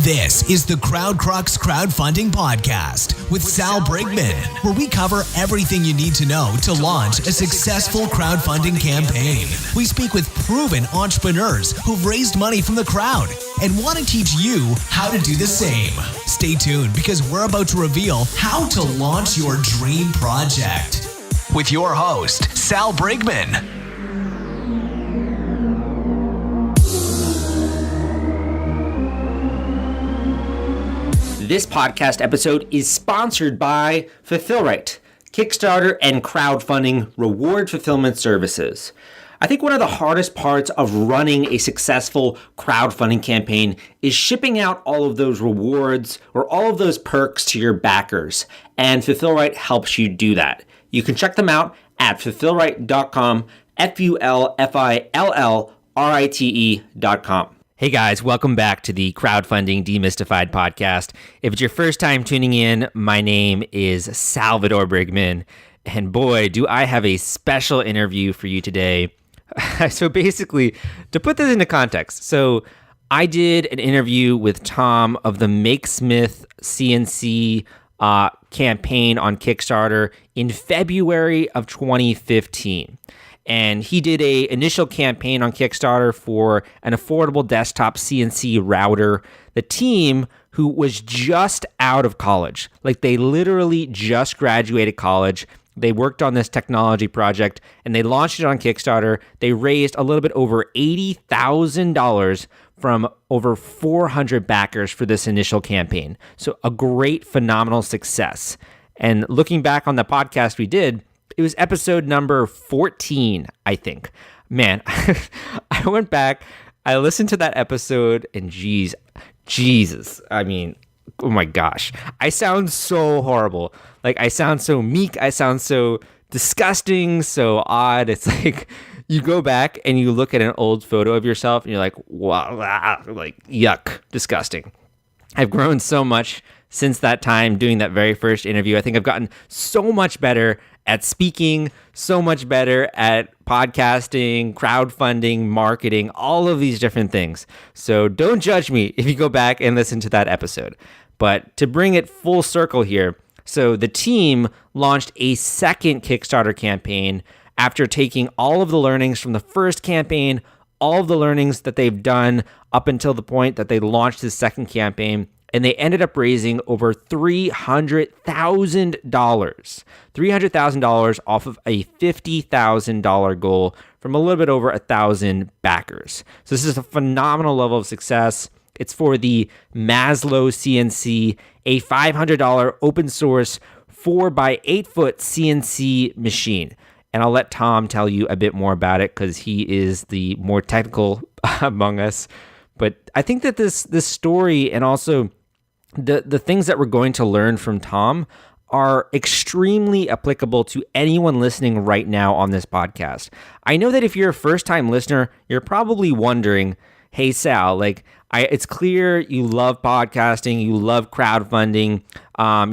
This is the Crowd Crux Crowdfunding Podcast with Sal Brigman, where we cover everything you need to know to launch a successful crowdfunding campaign. We speak with proven entrepreneurs who've raised money from the crowd and want to teach you how to do the same. Stay tuned because we're about to reveal how to launch your dream project. With your host, Sal Brigman. This podcast episode is sponsored by Fulfillrite, Kickstarter and crowdfunding reward fulfillment services. I think one of the hardest parts of running a successful crowdfunding campaign is shipping out all of those rewards or all of those perks to your backers, and Fulfillrite helps you do that. You can check them out at fulfillrite.com, fulfillrite.com. Hey guys, welcome back to the Crowdfunding Demystified podcast. If it's your first time tuning in, my name is Salvador Brigman, and boy, do I have a special interview for you today. So basically, to put this into context, I did an interview with Tom of the Makesmith CNC campaign on Kickstarter in February of 2015. And he did an initial campaign on Kickstarter for an affordable desktop CNC router. The team, who was just out of college, like they literally just graduated college, they worked on this technology project and they launched it on Kickstarter. They raised a little bit over $80,000 from over 400 backers for this initial campaign. So a great, phenomenal success. And looking back on the podcast we did, it was episode number 14, I think. Man, I went back, I listened to that episode, and Jesus, I mean, oh my gosh. I sound so horrible. Like, I sound so meek, I sound so disgusting, so odd. It's like, you go back and you look at an old photo of yourself, and you're like, wow, like, yuck, disgusting. I've grown so much since that time doing that very first interview. I think I've gotten so much better at speaking, so much better at podcasting, crowdfunding, marketing, all of these different things. So don't judge me if you go back and listen to that episode. But to bring it full circle here, so the team launched a second Kickstarter campaign after taking all of the learnings from the first campaign, all of the learnings that they've done up until the point that they launched this second campaign, and they ended up raising over $300,000 off of a $50,000 goal from a little bit over 1,000 backers. So this is a phenomenal level of success. It's for the Maslow CNC, a $500 open source 4x8-foot CNC machine. And I'll let Tom tell you a bit more about it because he is the more technical among us. But I think that this story and also the things that we're going to learn from Tom are extremely applicable to anyone listening right now on this podcast. I know that if you're a first-time listener, you're probably wondering, hey, Sal, it's clear you love podcasting, you love crowdfunding,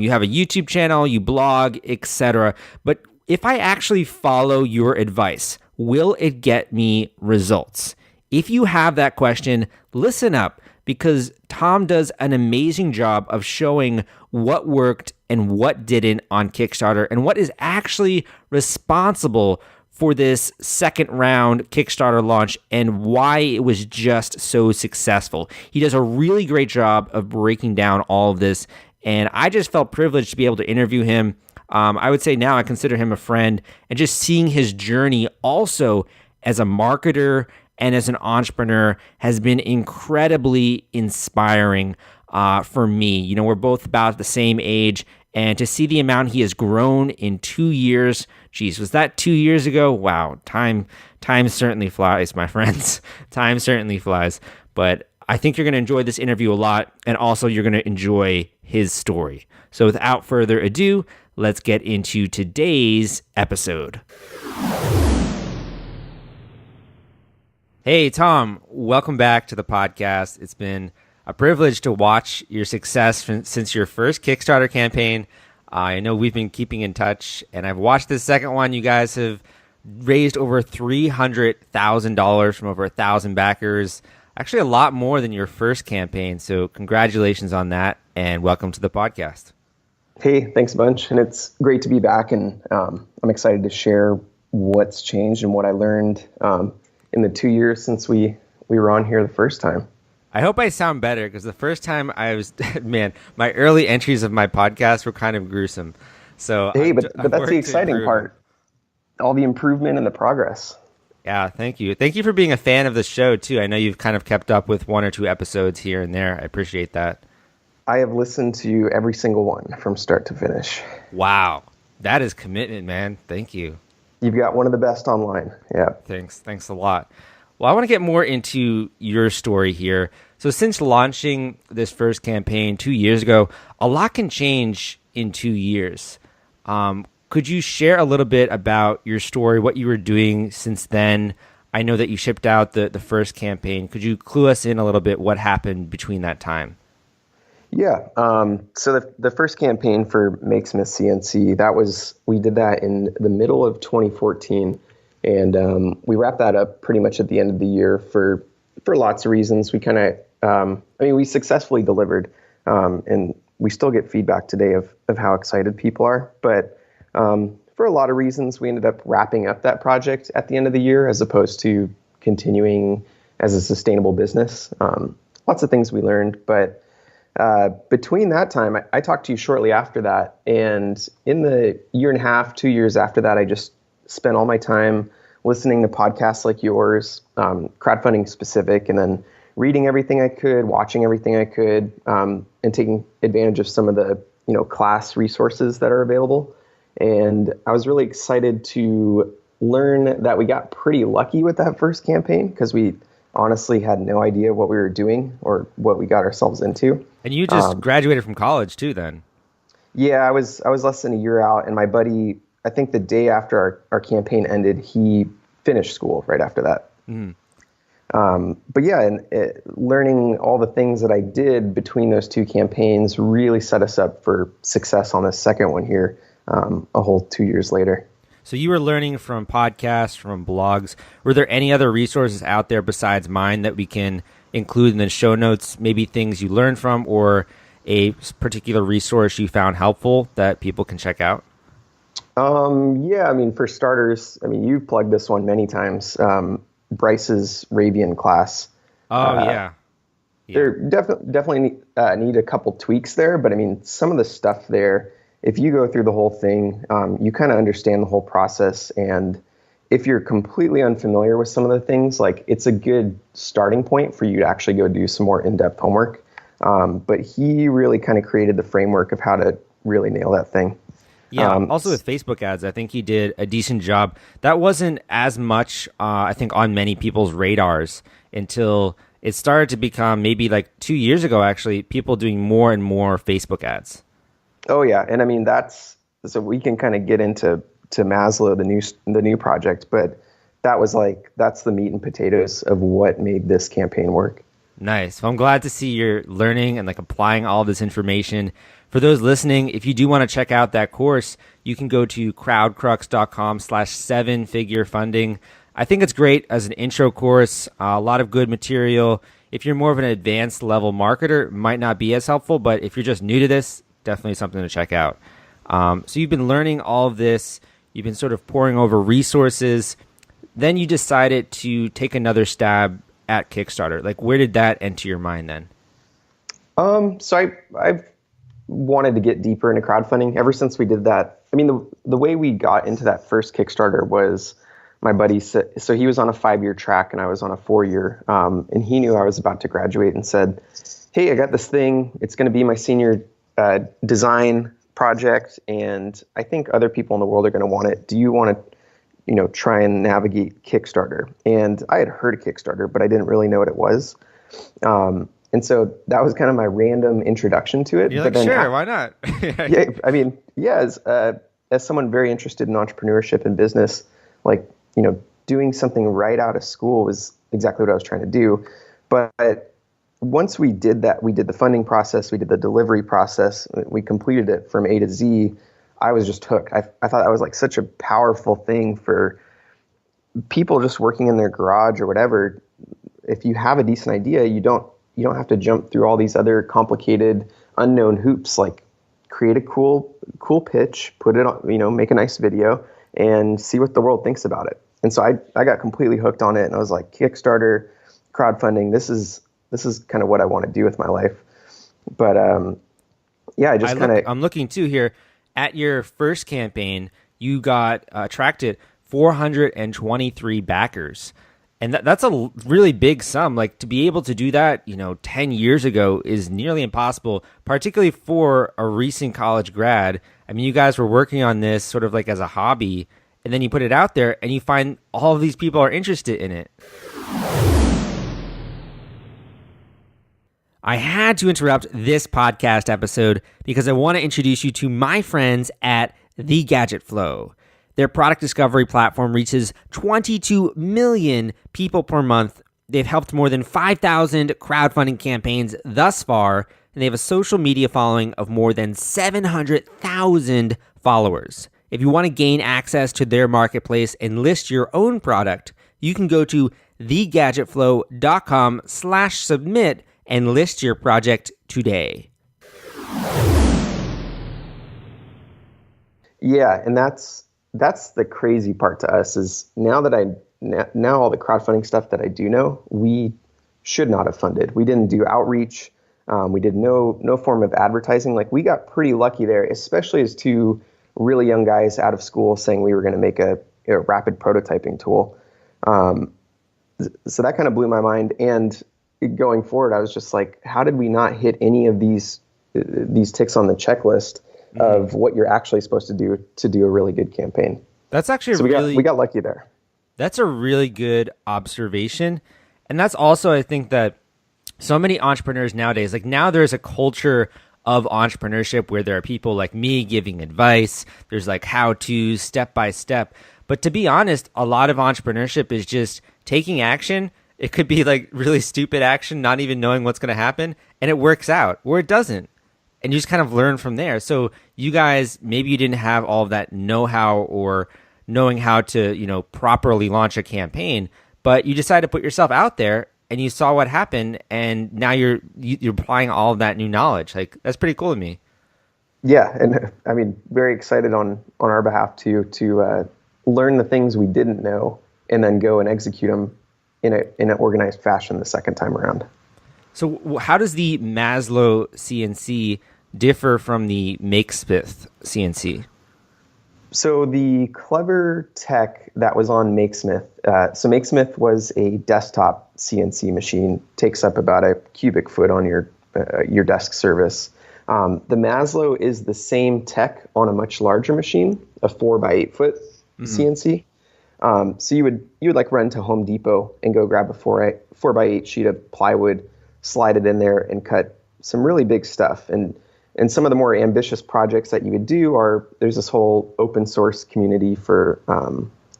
you have a YouTube channel, you blog, etc. But if I actually follow your advice, will it get me results? If you have that question, listen up, because Tom does an amazing job of showing what worked and what didn't on Kickstarter and what is actually responsible for this second round Kickstarter launch and why it was just so successful. He does a really great job of breaking down all of this, and I just felt privileged to be able to interview him. I would say now I consider him a friend, and just seeing his journey also as a marketer and as an entrepreneur has been incredibly inspiring for me. You know, we're both about the same age, and to see the amount he has grown in 2 years, geez, was that 2 years ago? Wow, time certainly flies, my friends. Time certainly flies. But I think you're going to enjoy this interview a lot, and also you're going to enjoy his story. So without further ado, let's get into today's episode. Hey, Tom, welcome back to the podcast. It's been a privilege to watch your success since your first Kickstarter campaign. I know we've been keeping in touch, and I've watched this second one. You guys have raised over $300,000 from over 1,000 backers. I Actually, a lot more than your first campaign. So congratulations on that, and welcome to the podcast. Hey, thanks a bunch. And it's great to be back. And I'm excited to share what's changed and what I learned in the 2 years since we were on here the first time. I hope I sound better, because the first time I was, man, my early entries of my podcast were kind of gruesome. So hey, but that's the exciting part. All the improvement and the progress. Yeah, thank you. Thank you for being a fan of the show, too. I know you've kind of kept up with 1 or 2 episodes here and there. I appreciate that. I have listened to every single one from start to finish. Wow. That is commitment, man. Thank you. You've got one of the best online. Yeah. Thanks a lot. Well, I want to get more into your story here. So since launching this first campaign 2 years ago, a lot can change in 2 years. Could you share a little bit about your story, what you were doing since then? I know that you shipped out the first campaign. Could you clue us in a little bit what happened between that time? Yeah. So the first campaign for Make Smith CNC, we did that in the middle of 2014. And we wrapped that up pretty much at the end of the year for lots of reasons. We kind of, we successfully delivered, and we still get feedback today of how excited people are. But for a lot of reasons, we ended up wrapping up that project at the end of the year as opposed to continuing as a sustainable business. Lots of things we learned, but between that time, I talked to you shortly after that. And in the year and a half, 2 years after that, I just spent all my time listening to podcasts like yours, crowdfunding specific, and then reading everything I could, watching everything I could, and taking advantage of some of the class resources that are available. And I was really excited to learn that we got pretty lucky with that first campaign, because we honestly had no idea what we were doing or what we got ourselves into. And you just graduated from college too then? Yeah, I was less than a year out, and my buddy, I think the day after our campaign ended, he finished school right after that. But yeah, and learning all the things that I did between those 2 campaigns really set us up for success on this second one here, a whole 2 years later. So you were learning from podcasts, from blogs. Were there any other resources out there besides mine that we can include in the show notes? Maybe things you learned from, or a particular resource you found helpful that people can check out? Yeah, for starters, you've plugged this one many times. Bryce's Ravian class. Oh, yeah. There definitely need a couple tweaks there, but some of the stuff there, if you go through the whole thing, you kind of understand the whole process. And if you're completely unfamiliar with some of the things, it's a good starting point for you to actually go do some more in-depth homework. But he really kind of created the framework of how to really nail that thing. Yeah, also with Facebook ads, I think he did a decent job. That wasn't as much, I think, on many people's radars until it started to become maybe 2 years ago, actually, people doing more and more Facebook ads. Oh, yeah. And so we can kind of get into Maslow, the new project, but that's the meat and potatoes of what made this campaign work. Nice. Well, I'm glad to see you're learning and applying all this information. For those listening, if you do want to check out that course, you can go to crowdcrux.com/7figure funding. I think it's great as an intro course, a lot of good material. If you're more of an advanced level marketer, it might not be as helpful, but if you're just new to this, definitely something to check out. So you've been learning all of this. You've been sort of poring over resources. Then you decided to take another stab at Kickstarter. Where did that enter your mind then? So I've wanted to get deeper into crowdfunding ever since we did that. The way we got into that first Kickstarter was my buddy said, so he was on a 5-year track and I was on a 4-year, and he knew I was about to graduate and said, hey, I got this thing. It's going to be my senior design project, and I think other people in the world are going to want it. Do you want to, try and navigate Kickstarter? And I had heard of Kickstarter, but I didn't really know what it was. And so that was kind of my random introduction to it. You're like, sure, why not? As someone very interested in entrepreneurship and business, doing something right out of school was exactly what I was trying to do. But once we did that, we did the funding process, we did the delivery process, we completed it from A to Z. I was just hooked. I thought that was such a powerful thing for people just working in their garage or whatever. if you have a decent idea, you don't have to jump through all these other complicated unknown hoops. Like, create a cool pitch, put it on, make a nice video, and see what the world thinks about it. And so I got completely hooked on it, and I was like, Kickstarter, crowdfunding, this is kind of what I want to do with my life. But yeah, I'm looking too here at your first campaign. You got attracted 423 backers. And that's a really big sum. Like, to be able to do that, 10 years ago is nearly impossible, particularly for a recent college grad. I mean, you guys were working on this sort of like as a hobby, and then you put it out there and you find all of these people are interested in it. I had to interrupt this podcast episode because I want to introduce you to my friends at The Gadget Flow. Their product discovery platform reaches 22 million people per month. They've helped more than 5,000 crowdfunding campaigns thus far, and they have a social media following of more than 700,000 followers. If you want to gain access to their marketplace and list your own product, you can go to thegadgetflow.com/submit and list your project today. Yeah, and that's the crazy part to us is now all the crowdfunding stuff that I do know, we should not have funded. We didn't do outreach. We did no form of advertising. Like, we got pretty lucky there, especially as two really young guys out of school saying we were going to make a rapid prototyping tool. So that kind of blew my mind. And going forward, I was just like, how did we not hit any of these ticks on the checklist of what you're actually supposed to do a really good campaign? That's actually so we got lucky there. That's a really good observation. And that's also, I think, that so many entrepreneurs nowadays, like, now there's a culture of entrepreneurship where there are people like me giving advice. There's like how-tos, step by step. But to be honest, a lot of entrepreneurship is just taking action. It could be like really stupid action, not even knowing what's going to happen, and it works out, or it doesn't. And you just kind of learn from there. So you guys, maybe you didn't have all of that know-how or knowing how to, properly launch a campaign, but you decided to put yourself out there and you saw what happened, and now you're applying all of that new knowledge. Like, that's pretty cool to me. Yeah, and I mean, very excited on our behalf to learn the things we didn't know and then go and execute them in an organized fashion the second time around. So how does the Maslow CNC differ from the Makesmith CNC? So the clever tech that was on Makesmith, so Makesmith was a desktop CNC machine, takes up about a cubic foot on your desk surface. The Maslow is the same tech on a much larger machine, a 4x8 foot CNC. So you would like run to Home Depot and go grab a 4x8 sheet of plywood, slide it in there, and cut some really big stuff. And some of the more ambitious projects that you would do there's this whole open source community for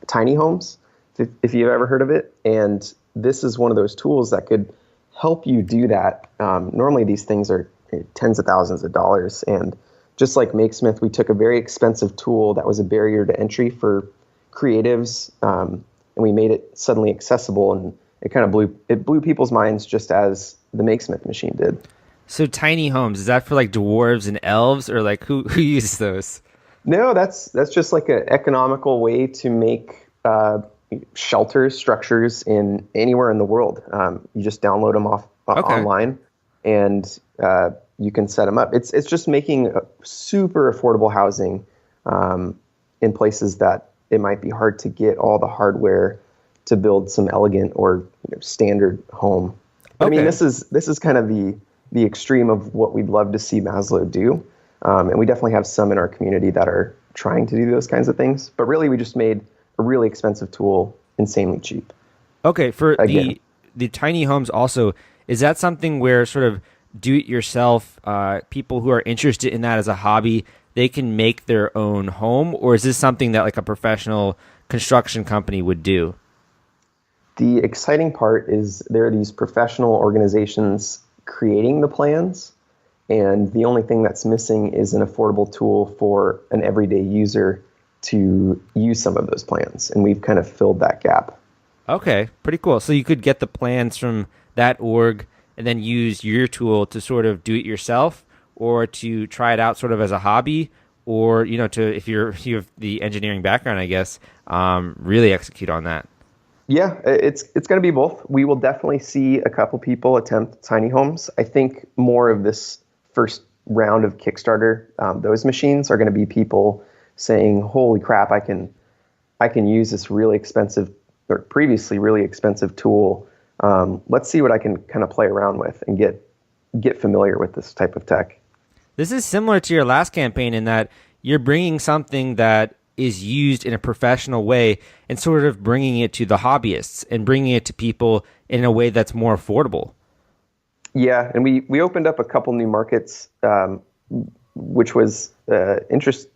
tiny homes, if you've ever heard of it. And this is one of those tools that could help you do that. Normally these things are tens of thousands of dollars. And just like Makesmith, we took a very expensive tool that was a barrier to entry for creatives, and we made it suddenly accessible, and it kind of blew people's minds just as the Makesmith machine did. So tiny homes, is that for like dwarves and elves, or like who uses those? No, that's just like an economical way to make shelters, structures in anywhere in the world. You just download them online, and you can set them up. It's just making super affordable housing in places that it might be hard to get all the hardware to build some elegant or standard home. But I mean, this is kind of the extreme of what we'd love to see Maslow do. And we definitely have some in our community that are trying to do those kinds of things. But really, we just made a really expensive tool insanely cheap. Okay, for the tiny homes also, is that something where sort of do-it-yourself people who are interested in that as a hobby, they can make their own home? Or is this something that like a professional construction company would do? The exciting part is there are these professional organizations creating the plans, and the only thing that's missing is an affordable tool for an everyday user to use some of those plans, and we've kind of filled that gap. Okay, pretty cool. So you could get the plans from that org and then use your tool to sort of do it yourself or to try it out sort of as a hobby or, to, if you have the engineering background, I guess, really execute on that. Yeah, it's going to be both. We will definitely see a couple people attempt tiny homes. I think more of this first round of Kickstarter, those machines are going to be people saying, "Holy crap, I can use this really expensive or previously really expensive tool. Let's see what I can kind of play around with and get familiar with this type of tech." This is similar to your last campaign in that you're bringing something that is used in a professional way and sort of bringing it to the hobbyists and bringing it to people in a way that's more affordable. Yeah, and we opened up a couple new markets, which was interest.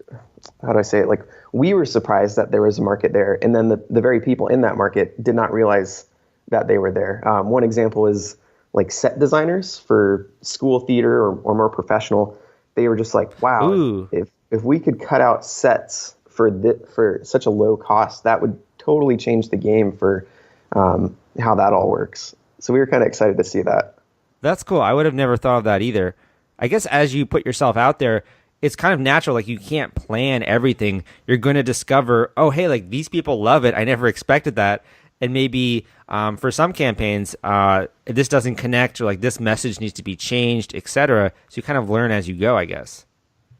How do I say it? Like, we were surprised that there was a market there, and then the very people in that market did not realize that they were there. One example is like set designers for school theater or more professional. They were just like, wow, Ooh. if we could cut out sets for such a low cost, that would totally change the game for how that all works. So we were kind of excited to see that. That's cool. I would have never thought of that either. I guess as you put yourself out there, it's kind of natural. Like, you can't plan everything. You're going to discover, oh, hey, like, these people love it. I never expected that. And maybe for some campaigns, this doesn't connect, or like this message needs to be changed, etc. So you kind of learn as you go, I guess.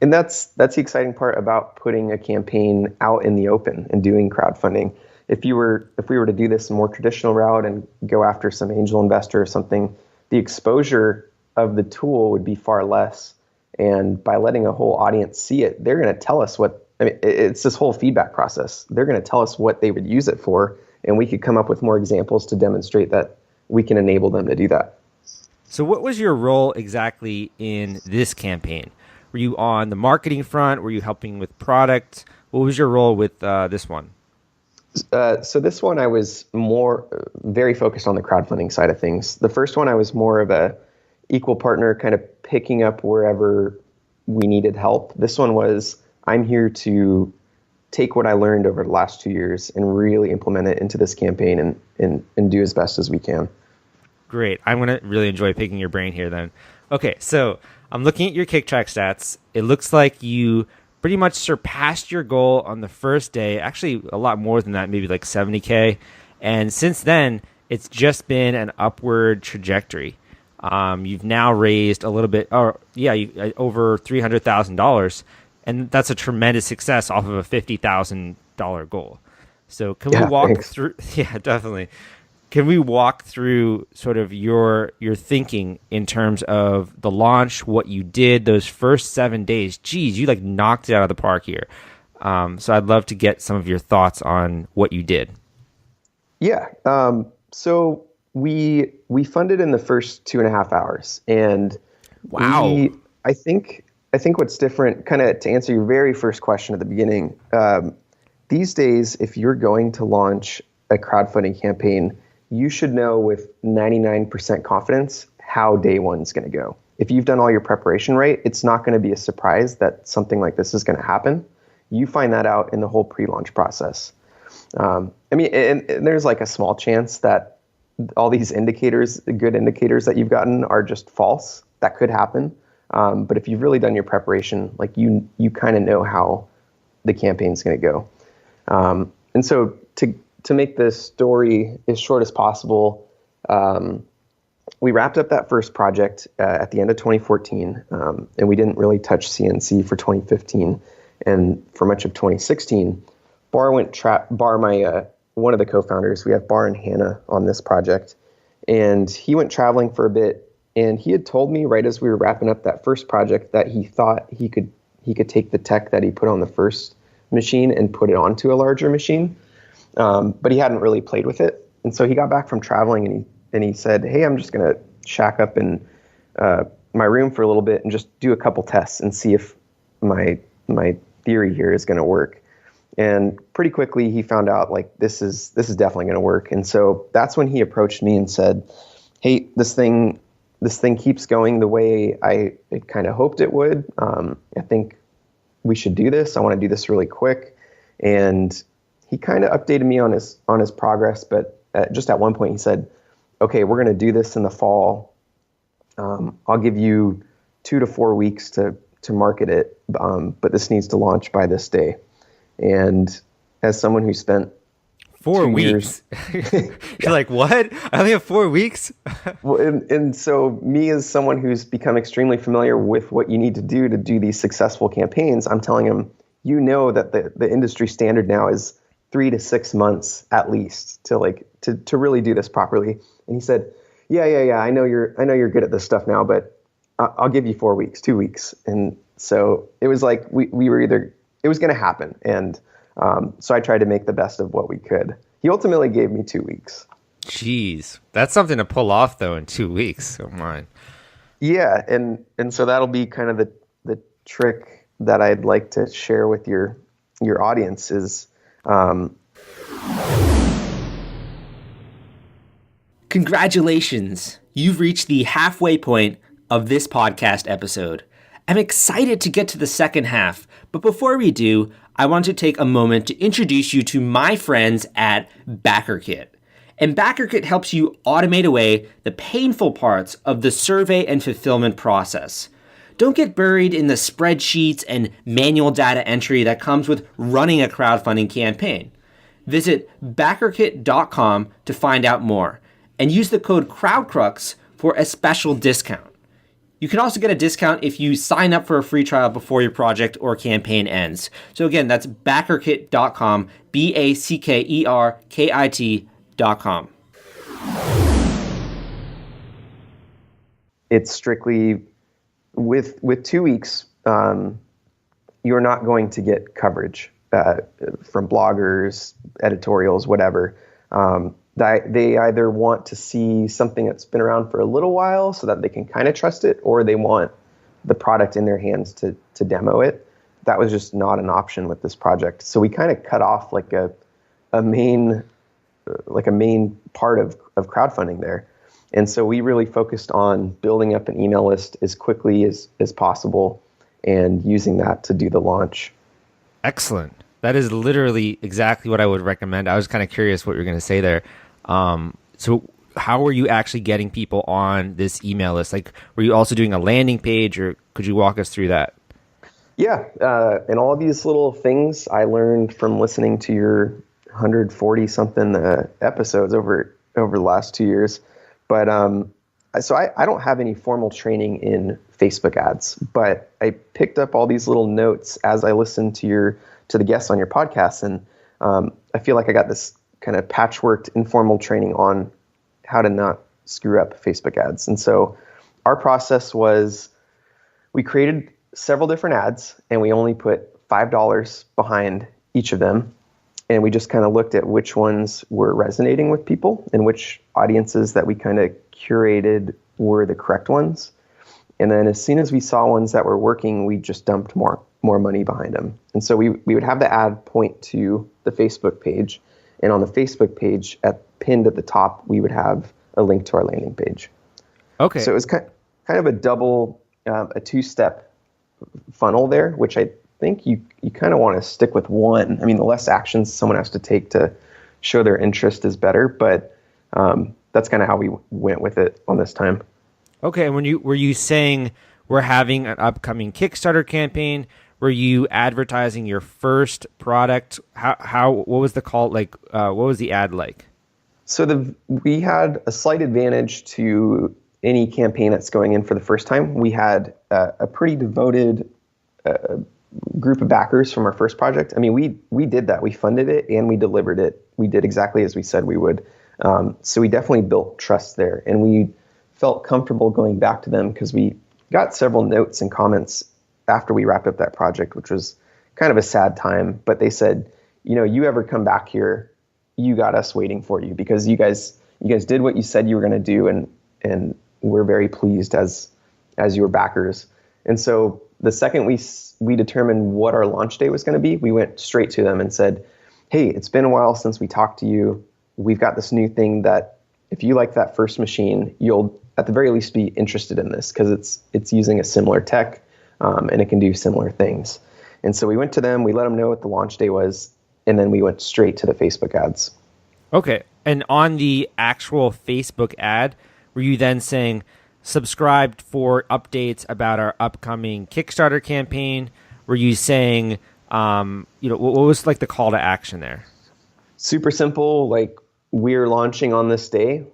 And that's the exciting part about putting a campaign out in the open and doing crowdfunding. If we were to do this more traditional route and go after some angel investor or something, the exposure of the tool would be far less. And by letting a whole audience see it, they're going to tell us it's this whole feedback process. They're going to tell us what they would use it for, and we could come up with more examples to demonstrate that we can enable them to do that. So what was your role exactly in this campaign? Were you on the marketing front? Were you helping with product? What was your role with this one? So this one, I was very focused on the crowdfunding side of things. The first one, I was more of a equal partner, kind of picking up wherever we needed help. This one was, I'm here to take what I learned over the last 2 years and really implement it into this campaign and do as best as we can. Great. I'm going to really enjoy picking your brain here then. Okay, so I'm looking at your Kicktrack stats. It looks like you pretty much surpassed your goal on the first day. Actually, a lot more than that, maybe like 70K. And since then, it's just been an upward trajectory. You've now raised a little bit, over $300,000. And that's a tremendous success off of a $50,000 goal. So can we walk through? Yeah, definitely. Can we walk through sort of your thinking in terms of the launch, what you did those first 7 days? Geez, you like knocked it out of the park here. So I'd love to get some of your thoughts on what you did. Yeah. So we funded in the first 2.5 hours, and wow. I think what's different, kind of to answer your very first question at the beginning, these days, if you're going to launch a crowdfunding campaign, you should know with 99% confidence how day one's going to go. If you've done all your preparation right, it's not going to be a surprise that something like this is going to happen. You find that out in the whole pre-launch process. And there's like a small chance that all these indicators, the good indicators that you've gotten, are just false. That could happen. But if you've really done your preparation, like you kind of know how the campaign's going to go. And so to make this story as short as possible, we wrapped up that first project at the end of 2014, and we didn't really touch CNC for 2015. And for much of 2016, Bar my one of the co-founders, we have Bar and Hannah on this project, and he went traveling for a bit. And he had told me right as we were wrapping up that first project that he thought he could take the tech that he put on the first machine and put it onto a larger machine. But he hadn't really played with it. And so he got back from traveling and he said, hey, I'm just going to shack up in my room for a little bit and just do a couple tests and see if my theory here is going to work. And pretty quickly he found out like this is definitely going to work. And so that's when he approached me and said, hey, this thing keeps going the way I kind of hoped it would. I think we should do this. I want to do this really quick. And he kind of updated me on his progress, but just at one point he said, okay, we're going to do this in the fall. I'll give you 2 to 4 weeks to market it, but this needs to launch by this day. And as someone who spent 4 weeks, you're like, what? I only have 4 weeks. Well, and so me as someone who's become extremely familiar with what you need to do these successful campaigns, I'm telling him, you know that the industry standard now is 3 to 6 months at least to really do this properly. And he said, yeah. I know you're good at this stuff now, but I'll give you 4 weeks, 2 weeks. And so it was like we were it was going to happen. And so I tried to make the best of what we could. He ultimately gave me 2 weeks. Jeez, that's something to pull off though in 2 weeks. Oh my. Yeah, and so that'll be kind of the trick that I'd like to share with your audience is. Congratulations, you've reached the halfway point of this podcast episode. I'm excited to get to the second half, but before we do, I want to take a moment to introduce you to my friends at BackerKit. And BackerKit helps you automate away the painful parts of the survey and fulfillment process. Don't get buried in the spreadsheets and manual data entry that comes with running a crowdfunding campaign. Visit backerkit.com to find out more and use the code CrowdCrux for a special discount. You can also get a discount if you sign up for a free trial before your project or campaign ends. So again, that's backerkit.com, backerkit.com. It's strictly with 2 weeks, you're not going to get coverage from bloggers, editorials, whatever. They either want to see something that's been around for a little while so that they can kind of trust it, or they want the product in their hands to demo it. That was just not an option with this project. So we kind of cut off like a main part of crowdfunding there. And so we really focused on building up an email list as quickly as possible and using that to do the launch. Excellent. That is literally exactly what I would recommend. I was kind of curious what you were going to say there. So how were you actually getting people on this email list? Like, were you also doing a landing page, or could you walk us through that? Yeah. And all of these little things I learned from listening to your 140 something episodes over the last 2 years. But so I don't have any formal training in Facebook ads, but I picked up all these little notes as I listened to the guests on your podcast. And I feel like I got this kind of patchworked informal training on how to not screw up Facebook ads. And so our process was we created several different ads and we only put $5 behind each of them. And we just kind of looked at which ones were resonating with people and which audiences that we kind of curated were the correct ones. And then as soon as we saw ones that were working, we just dumped more money behind them. And so we would have the ad point to the Facebook page. And on the Facebook page, pinned at the top, we would have a link to our landing page. Okay. So it was kind of a double, a two-step funnel there, which I think you kind of want to stick with one. I mean, the less actions someone has to take to show their interest is better, but that's kind of how we went with it on this time. Okay, and were you saying we're having an upcoming Kickstarter campaign? Were you advertising your first product? What was the call like? What was the ad like? So we had a slight advantage to any campaign that's going in for the first time. We had a pretty devoted group of backers from our first project. I mean, we did that. We funded it and we delivered it. We did exactly as we said we would. So we definitely built trust there, and we felt comfortable going back to them because we got several notes and comments after we wrapped up that project, which was kind of a sad time. But they said, you ever come back here, you got us waiting for you because you guys did what you said you were going to do, and we're very pleased as your backers. And so the second we determined what our launch day was going to be, we went straight to them and said, hey, it's been a while since we talked to you. We've got this new thing that if you like that first machine, you'll at the very least be interested in this because it's using a similar tech and it can do similar things. And so we went to them, we let them know what the launch day was, and then we went straight to the Facebook ads. Okay. And on the actual Facebook ad, were you then saying subscribed for updates about our upcoming Kickstarter campaign? Were you saying, what was like the call to action there? Super simple. Like, we're launching on this day.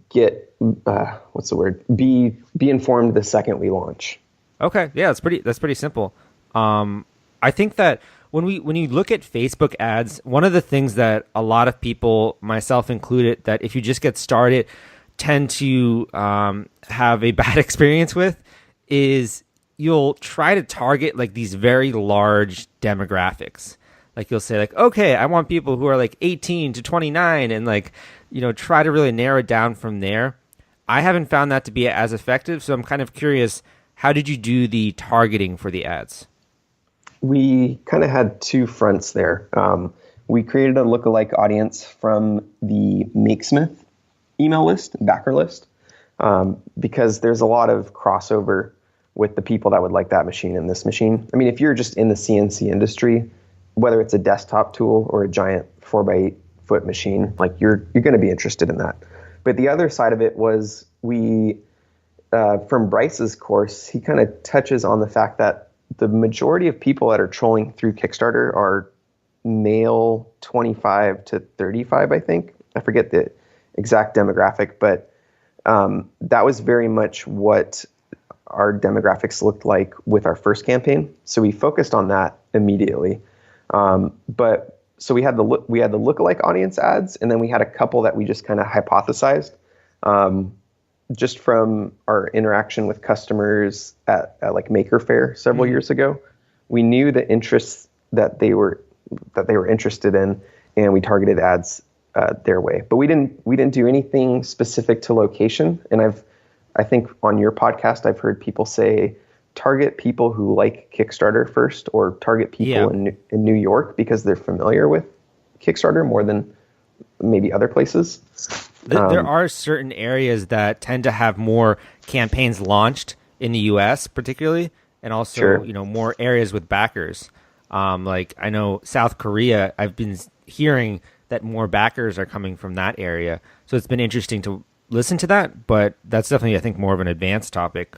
Get what's the word? Be informed the second we launch. Okay, yeah, that's pretty simple. I think that when you look at Facebook ads, one of the things that a lot of people, myself included, that if you just get started, tend to have a bad experience with is you'll try to target like these very large demographics. Like you'll say like, okay, I want people who are like 18 to 29 and like, try to really narrow it down from there. I haven't found that to be as effective. So I'm kind of curious, how did you do the targeting for the ads? We kind of had two fronts there. We created a lookalike audience from the Makesmith email list, backer list, because there's a lot of crossover with the people that would like that machine and this machine. I mean, if you're just in the CNC industry, whether it's a desktop tool or a giant 4x8 foot machine, like you're going to be interested in that. But the other side of it was from Bryce's course, he kind of touches on the fact that the majority of people that are trolling through Kickstarter are male 25 to 35, I think. I forget the exact demographic, but that was very much what our demographics looked like with our first campaign. So we focused on that immediately. So we had the lookalike audience ads, and then we had a couple that we just kind of hypothesized, just from our interaction with customers at like Maker Faire several years ago. We knew the interests that they were interested in, and we targeted ads their way. But we didn't do anything specific to location. And I think on your podcast I've heard people say target people who like Kickstarter first, or target people in New York because they're familiar with Kickstarter more than maybe other places. There are certain areas that tend to have more campaigns launched in the U.S. particularly, and also more areas with backers. Like I know South Korea, I've been hearing that more backers are coming from that area. So it's been interesting to listen to that, but that's definitely, I think, more of an advanced topic.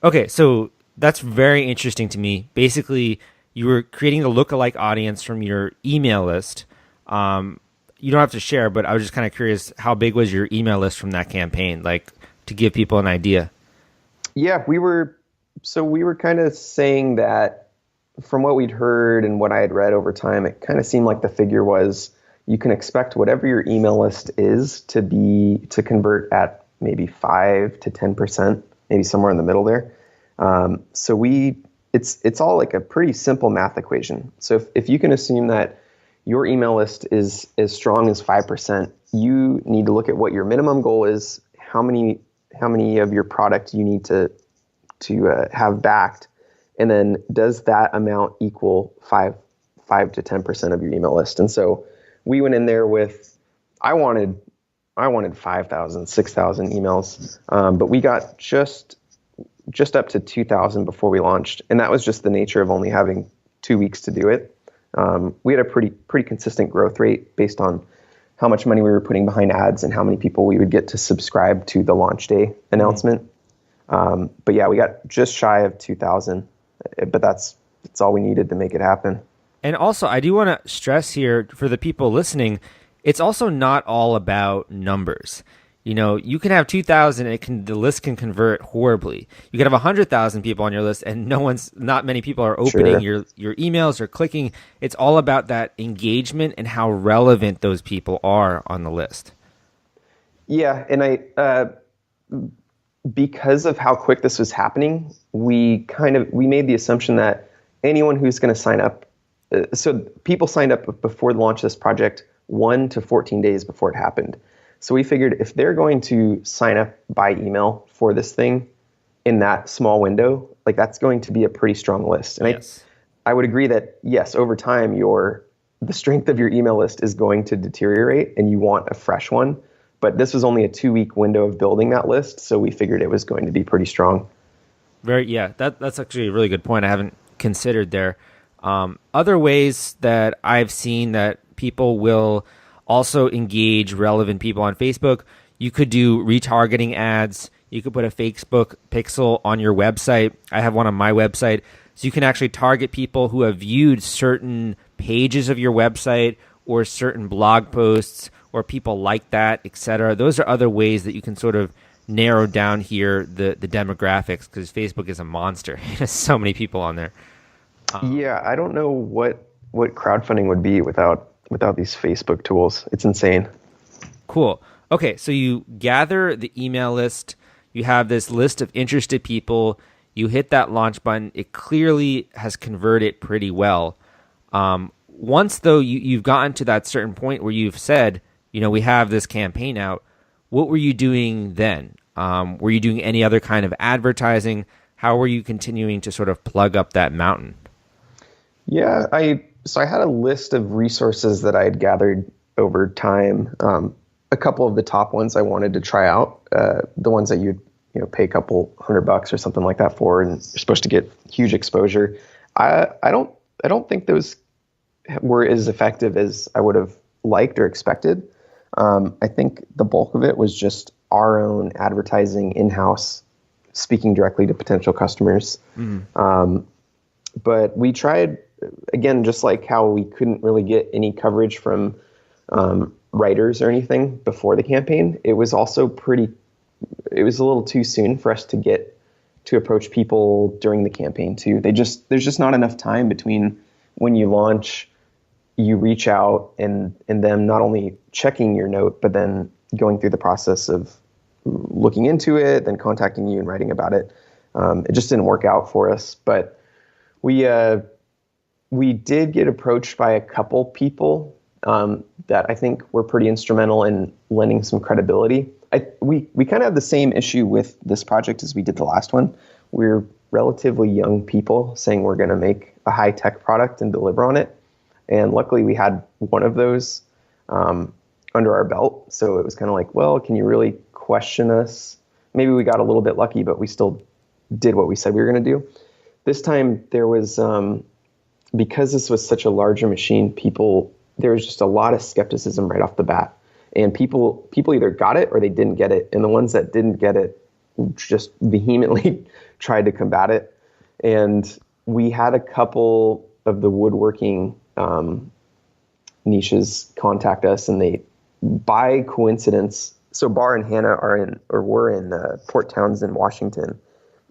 Okay, so that's very interesting to me. Basically, you were creating a lookalike audience from your email list. You don't have to share, but I was just kind of curious, how big was your email list from that campaign, like to give people an idea? Yeah, we were kind of saying that from what we'd heard and what I had read over time, it kind of seemed like the figure was you can expect whatever your email list is to convert at maybe 5 to 10%, maybe somewhere in the middle there. So it's all like a pretty simple math equation. So if you can assume that your email list is as strong as 5%, you need to look at what your minimum goal is, how many of your product you need to have backed, and then does that amount equal 5 to 10% of your email list? And so we went in there with, I wanted 5,000, 6,000 emails, but we got just up to 2,000 before we launched, and that was just the nature of only having 2 weeks to do it. We had a pretty consistent growth rate based on how much money we were putting behind ads and how many people we would get to subscribe to the launch day announcement. But yeah, we got just shy of 2,000, but that's all we needed to make it happen. And also, I do want to stress here for the people listening, it's also not all about numbers. You can have 2,000 and the list can convert horribly. You can have 100,000 people on your list and not many people are opening your emails or clicking. It's all about that engagement and how relevant those people are on the list. Yeah, and because of how quick this was happening, we made the assumption that anyone who's going to sign up, so people signed up before the launch of this project 1 to 14 days before it happened. So we figured if they're going to sign up by email for this thing in that small window, like that's going to be a pretty strong list. And yes. I would agree that yes, over time, the strength of your email list is going to deteriorate and you want a fresh one. But this was only a 2-week window of building that list. So we figured it was going to be pretty strong. That's actually a really good point. I haven't considered there. Other ways that I've seen that people will also engage relevant people on Facebook. You could do retargeting ads. You could put a Facebook pixel on your website. I have one on my website. So you can actually target people who have viewed certain pages of your website or certain blog posts or people like that, etc. Those are other ways that you can sort of narrow down here the demographics, because Facebook is a monster. There's so many people on there. Yeah, I don't know what crowdfunding would be without these Facebook tools. It's insane. Cool. Okay, so you gather the email list. You have this list of interested people. You hit that launch button. It clearly has converted pretty well. Once, though, you've gotten to that certain point where you've said, we have this campaign out, what were you doing then? Were you doing any other kind of advertising? How were you continuing to sort of plug up that mountain? Yeah, I had a list of resources that I had gathered over time. A couple of the top ones I wanted to try out, the ones that you'd pay a couple $100 or something like that for, and you're supposed to get huge exposure. I don't think those were as effective as I would have liked or expected. I think the bulk of it was just our own advertising in-house, speaking directly to potential customers. But we tried, again, just like how we couldn't really get any coverage from writers or anything before the campaign. It was also it was a little too soon for us to get to approach people during the campaign too. There's just not enough time between when you launch, you reach out, and them not only checking your note, but then going through the process of looking into it, then contacting you and writing about it. It just didn't work out for us, but we did get approached by a couple people that I think were pretty instrumental in lending some credibility. We kind of have the same issue with this project as we did the last one. We're relatively young people saying we're going to make a high-tech product and deliver on it. And luckily we had one of those under our belt. So it was kind of like, well, can you really question us? Maybe we got a little bit lucky, but we still did what we said we were going to do. This time there was, because this was such a larger machine, there was just a lot of skepticism right off the bat. And people either got it or they didn't get it. And the ones that didn't get it just vehemently tried to combat it. And we had a couple of the woodworking niches contact us, and they, by coincidence, so Bar and Hannah were in Port Townsend, Washington.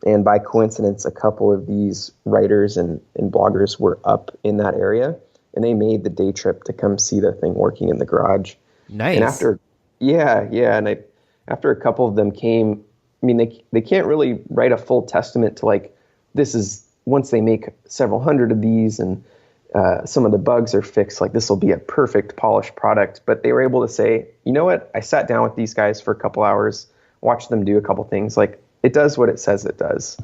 And by coincidence, a couple of these writers and bloggers were up in that area, and they made the day trip to come see the thing working in the garage. Nice. And after a couple of them came, I mean, they can't really write a full testament to like, this is, once they make several hundred of these and some of the bugs are fixed, like this will be a perfect polished product. But they were able to say, you know what? I sat down with these guys for a couple hours, watched them do a couple things. Like, it does what it says it does.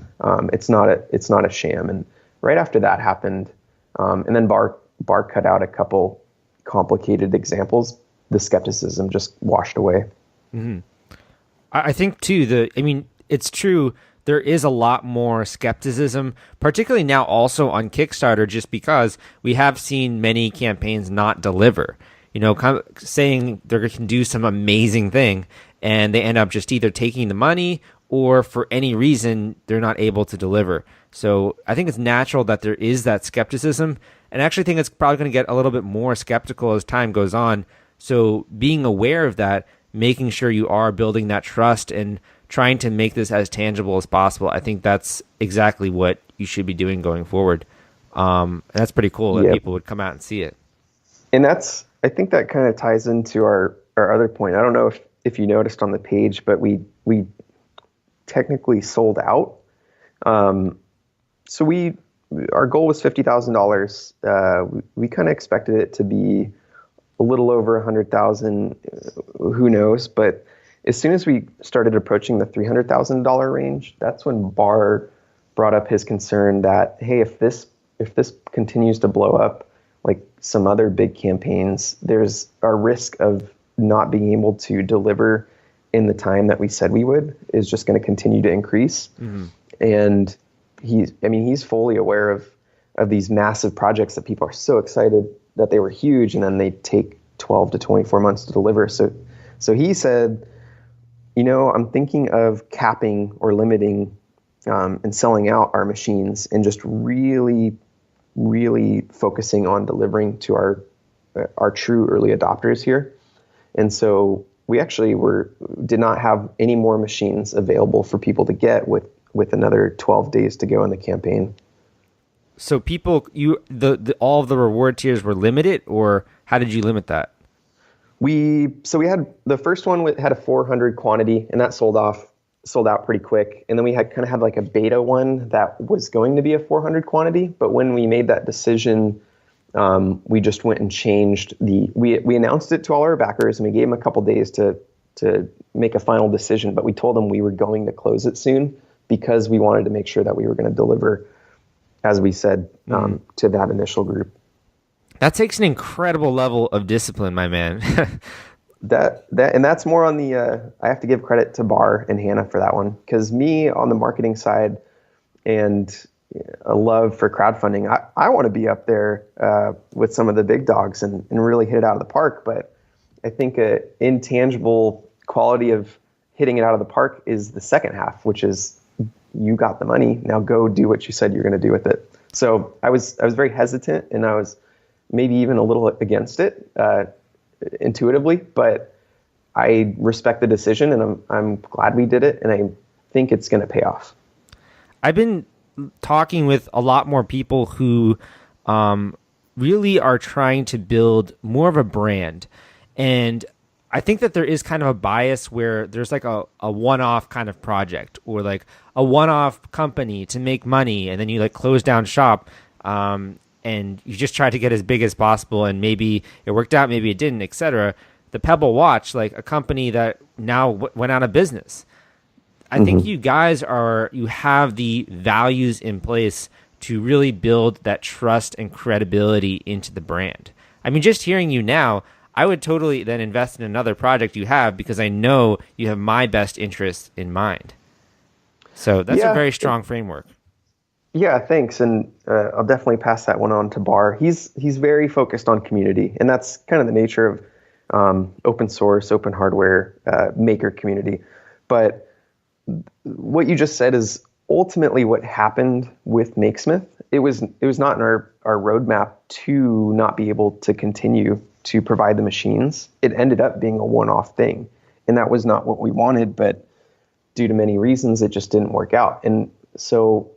It's not a sham. And right after that happened, and then Bar cut out a couple complicated examples, the skepticism just washed away. Mm-hmm. I think too, it's true. There is a lot more skepticism, particularly now also on Kickstarter, just because we have seen many campaigns not deliver, kind of saying they can do some amazing thing, and they end up just either taking the money or for any reason they're not able to deliver. So I think it's natural that there is that skepticism, and I actually think it's probably going to get a little bit more skeptical as time goes on. So being aware of that, making sure you are building that trust and trying to make this as tangible as possible, I think that's exactly what you should be doing going forward. And that's pretty cool that people would come out and see it. And I think that kind of ties into our other point. I don't know if you noticed on the page, but we technically sold out. So our goal was $50,000. We kind of expected it to be a little over 100,000. Who knows? But as soon as we started approaching the $300,000 range, that's when Bar brought up his concern that, hey, if this continues to blow up like some other big campaigns, there's a risk of not being able to deliver in the time that we said we would is just going to continue to increase. Mm-hmm. And he's fully aware of these massive projects that people are so excited that they were huge, and then they take 12 to 24 months to deliver. So he said, I'm thinking of capping or limiting and selling out our machines and just really, really focusing on delivering to our true early adopters here. And so we actually did not have any more machines available for people to get with another 12 days to go in the campaign. So people, all of the reward tiers were limited, or how did you limit that? We had the first one had a 400 quantity, and that sold out pretty quick. And then we had like a beta one that was going to be a 400 quantity. But when we made that decision, we just went and changed we announced it to all our backers, and we gave them a couple days to make a final decision. But we told them we were going to close it soon because we wanted to make sure that we were going to deliver, as we said, to that initial group. That takes an incredible level of discipline, my man. And that's more on the, I have to give credit to Bar and Hannah for that one, because me on the marketing side and a love for crowdfunding, I want to be up there with some of the big dogs and really hit it out of the park. But I think an intangible quality of hitting it out of the park is the second half, which is you got the money, now go do what you said you're going to do with it. So I was very hesitant, and I was maybe even a little against it intuitively, but I respect the decision, and I'm glad we did it, and I think it's going to pay off. I've been talking with a lot more people who really are trying to build more of a brand, and I think that there is kind of a bias where there's like a one-off kind of project, or like a one-off company to make money, and then you like close down shop, and you just try to get as big as possible, and maybe it worked out, maybe it didn't, etc. The Pebble Watch, like a company that now went out of business. I think you guys you have the values in place to really build that trust and credibility into the brand. I mean, just hearing you now, I would totally then invest in another project you have, because I know you have my best interests in mind. So that's a very strong framework. Yeah, thanks. And I'll definitely pass that one on to Bar. He's very focused on community, and that's kind of the nature of open source, open hardware, maker community. But what you just said is ultimately what happened with Makesmith. It was not in our roadmap to not be able to continue to provide the machines. It ended up being a one-off thing, and that was not what we wanted, but due to many reasons, it just didn't work out. And so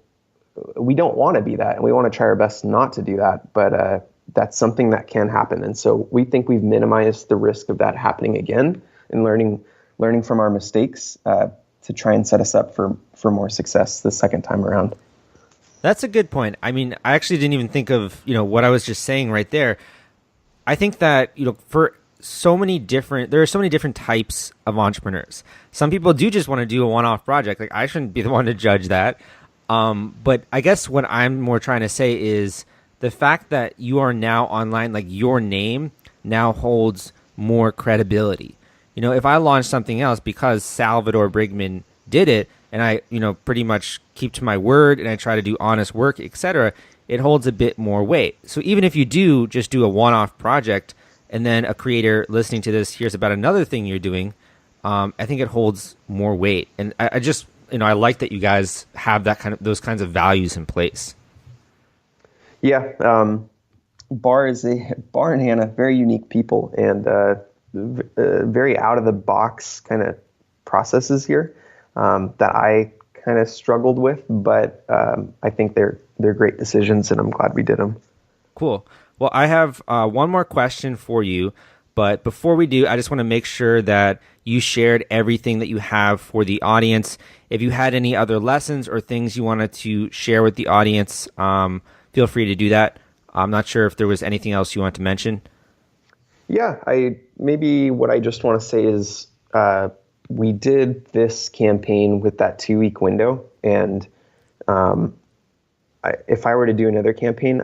we don't want to be that, and we want to try our best not to do that, but that's something that can happen. And so we think we've minimized the risk of that happening again, and learning from our mistakes to try and set us up for more success the second time around. That's a good point. I mean, I actually didn't even think of, what I was just saying right there. I think that, for there are so many different types of entrepreneurs. Some people do just want to do a one-off project. Like, I shouldn't be the one to judge that. But I guess what I'm more trying to say is the fact that you are now online, like your name now holds more credibility. If I launch something else because Salvador Brigman did it, and I, pretty much keep to my word, and I try to do honest work, etc., it holds a bit more weight. So even if you do just do a one-off project, and then a creator listening to this hears about another thing you're doing, I think it holds more weight. And I just, I like that you guys have those kinds of values in place. Yeah, Bar and Hannah, very unique people, and very out of the box kind of processes here that I kind of struggled with, but I think they're great decisions, and I'm glad we did them. Cool. Well, I have one more question for you, but before we do, I just want to make sure that you shared everything that you have for the audience. If you had any other lessons or things you wanted to share with the audience, feel free to do that. I'm not sure if there was anything else you want to mention. Yeah, maybe what I just want to say is we did this campaign with that 2-week window, and if I were to do another campaign,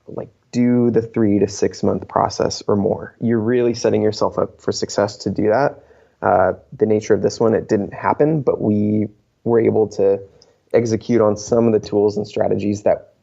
like do the 3 to 6 month process or more. You're really setting yourself up for success to do that. The nature of this one, it didn't happen, but we were able to execute on some of the tools and strategies that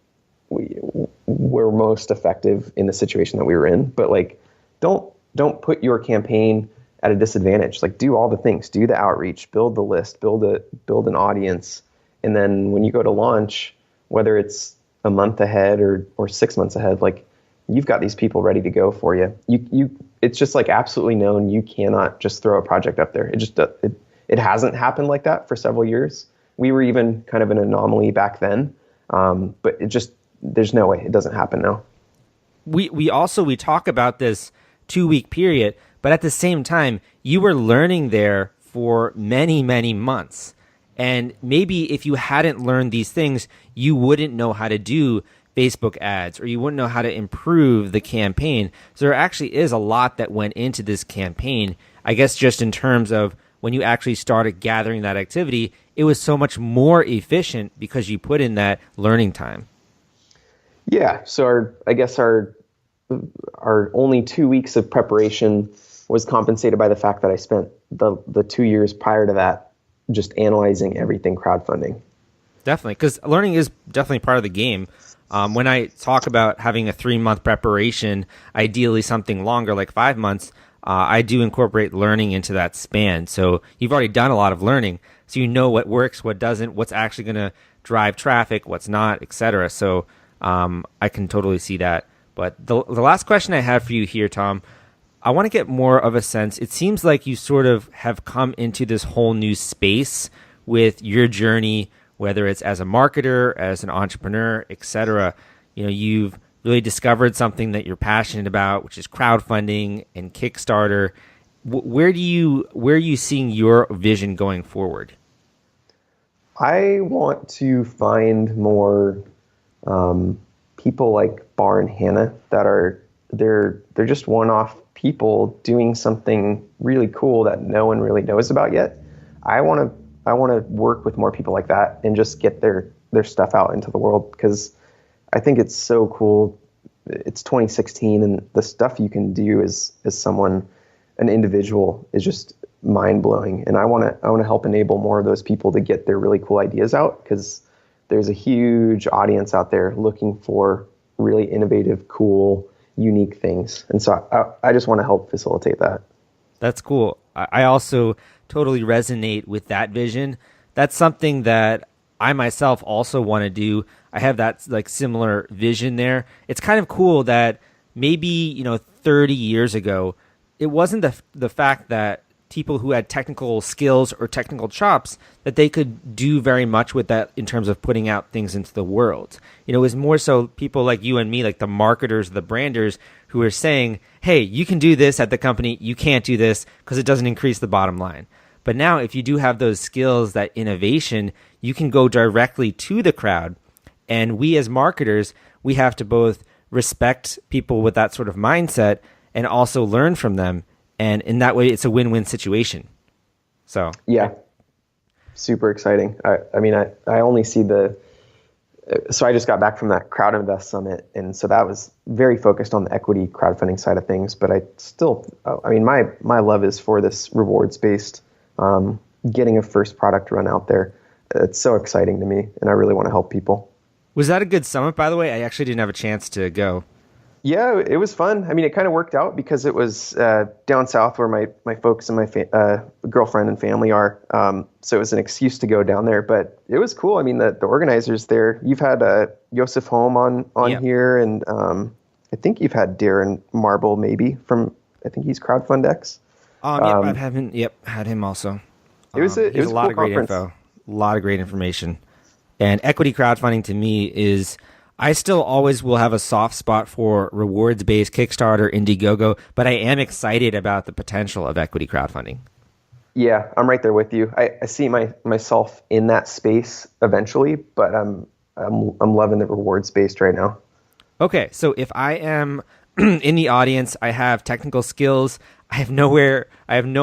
were most effective in the situation that we were in. But like, don't don't put your campaign at a disadvantage. Like, do all the things, do the outreach, build the list, build an audience. And then when you go to launch, whether it's a month ahead or 6 months ahead, like, you've got these people ready to go for you. It's just like absolutely known you cannot just throw a project up there. It hasn't happened like that for several years. We were even kind of an anomaly back then, but there's no way it doesn't happen now. We talk about this 2-week period, but at the same time, you were learning there for many, many months. And maybe if you hadn't learned these things, you wouldn't know how to do Facebook ads, or you wouldn't know how to improve the campaign. So there actually is a lot that went into this campaign. I guess just in terms of when you actually started gathering that activity, it was so much more efficient because you put in that learning time. Yeah. So our only 2 weeks of preparation was compensated by the fact that I spent the 2 years prior to that just analyzing everything crowdfunding. Definitely, because learning is definitely part of the game. When I talk about having a 3-month preparation, ideally something longer, like 5 months, I do incorporate learning into that span. So you've already done a lot of learning, so you know what works, what doesn't, what's actually going to drive traffic, what's not, etc. So I can totally see that. But the last question I have for you here, Tom, I want to get more of a sense. It seems like you sort of have come into this whole new space with your journey, whether it's as a marketer, as an entrepreneur, etc. You've really discovered something that you're passionate about, which is crowdfunding and Kickstarter. Where are you seeing your vision going forward? I want to find more people like Bar and Hannah that they're just one-off people doing something really cool that no one really knows about yet. I want to work with more people like that and just get their stuff out into the world, because I think it's so cool. It's 2016 and the stuff you can do as an individual is just mind blowing. And I want to help enable more of those people to get their really cool ideas out, because there's a huge audience out there looking for really innovative, cool, unique things. And so I just want to help facilitate that. That's cool. I also totally resonate with that vision. That's something that I myself also want to do. I have that like similar vision there. It's kind of cool that maybe 30 years ago, it wasn't the fact that people who had technical skills or technical chops that they could do very much with that in terms of putting out things into the world. It was more so people like you and me, like the marketers, the branders, who are saying, hey, you can do this at the company, you can't do this because it doesn't increase the bottom line. But now if you do have those skills, that innovation, you can go directly to the crowd. And we as marketers, we have to both respect people with that sort of mindset and also learn from them. And in that way, it's a win-win situation. So yeah, super exciting. I mean, I only see so I just got back from that Crowd Invest Summit. And so that was very focused on the equity crowdfunding side of things. But my love is for this rewards-based, getting a first product run out there. It's so exciting to me, and I really want to help people. Was that a good summit, by the way? I actually didn't have a chance to go. Yeah, it was fun. I mean, it kind of worked out because it was down south where my folks and my girlfriend and family are. So it was an excuse to go down there. But it was cool. I mean, the organizers there, you've had Joseph Holm on Yep. here, and I think you've had Darren Marble maybe from, I think he's CrowdFundX. I've had him also. It was a lot of great conference. info, a lot of great information. And equity crowdfunding to me is, I still always will have a soft spot for rewards-based Kickstarter, Indiegogo, but I am excited about the potential of equity crowdfunding. Yeah, I'm right there with you. I see myself in that space eventually, but I'm loving the rewards-based right now. Okay, so if I am in the audience, I have technical skills, I have no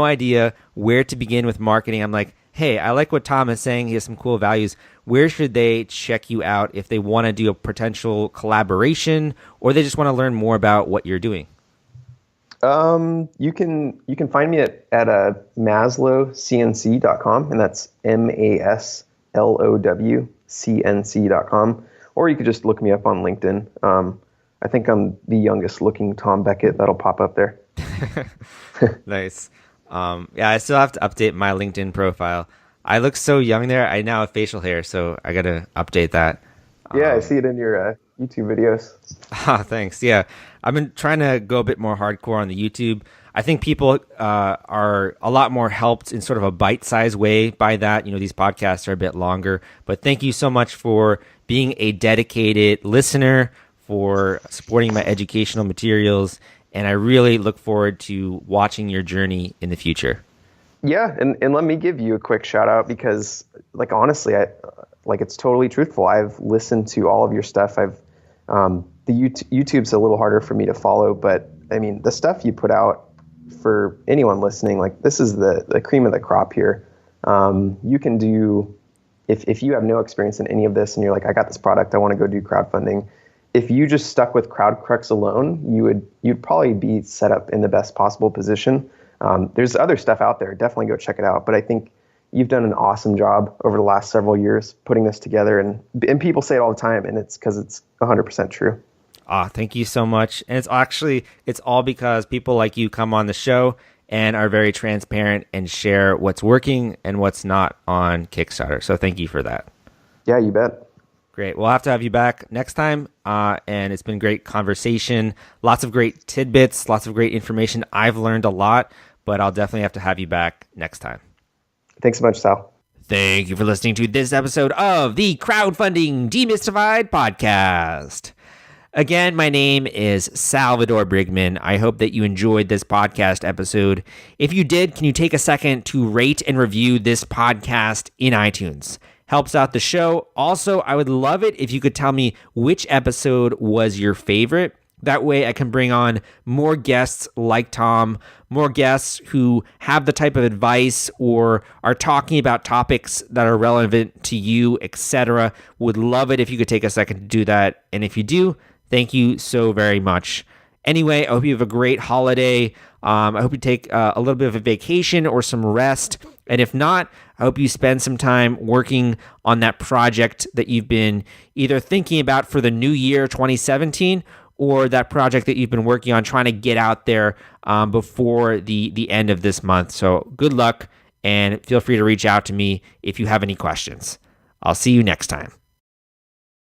idea where to begin with marketing. I'm like, hey, I like what Tom is saying. He has some cool values. Where should they check you out if they want to do a potential collaboration, or they just want to learn more about what you're doing? You can find me at maslowcnc.com, and that's maslowcnc.com, or you could just look me up on LinkedIn. I think I'm the youngest looking Tom Beckett that'll pop up there. Nice. Yeah, I still have to update my LinkedIn profile. I look so young there. I now have facial hair, so I gotta update that. Yeah, I see it in your YouTube videos. Thanks. Yeah, I've been trying to go a bit more hardcore on the YouTube. I think people are a lot more helped in sort of a bite-sized way by that. These podcasts are a bit longer, but thank you so much for being a dedicated listener, for supporting my educational materials, and I really look forward to watching your journey in the future. Yeah, and let me give you a quick shout out because, like, honestly, it's totally truthful. I've listened to all of your stuff. YouTube's a little harder for me to follow, but I mean, the stuff you put out for anyone listening, like, this is the cream of the crop here. You can do, if you have no experience in any of this and you're like, I got this product, I want to go do crowdfunding. If you just stuck with CrowdCrux alone, you'd probably be set up in the best possible position. There's other stuff out there. Definitely go check it out. But I think you've done an awesome job over the last several years putting this together. And people say it all the time, and it's because it's 100% true. Thank you so much. And it's all because people like you come on the show and are very transparent and share what's working and what's not on Kickstarter. So thank you for that. Yeah, you bet. Great. We'll have to have you back next time. And it's been great conversation. Lots of great tidbits, lots of great information. I've learned a lot, but I'll definitely have to have you back next time. Thanks so much, Sal. Thank you for listening to this episode of the Crowdfunding Demystified podcast. Again, my name is Salvador Brigman. I hope that you enjoyed this podcast episode. If you did, can you take a second to rate and review this podcast in iTunes? Helps out the show. Also, I would love it if you could tell me which episode was your favorite. That way I can bring on more guests like Tom, more guests who have the type of advice or are talking about topics that are relevant to you, etc. Would love it if you could take a second to do that. And if you do, thank you so very much. Anyway, I hope you have a great holiday. I hope you take a little bit of a vacation or some rest. And if not, I hope you spend some time working on that project that you've been either thinking about for the new year, 2017, or that project that you've been working on trying to get out there before the end of this month. So good luck, and feel free to reach out to me if you have any questions. I'll see you next time.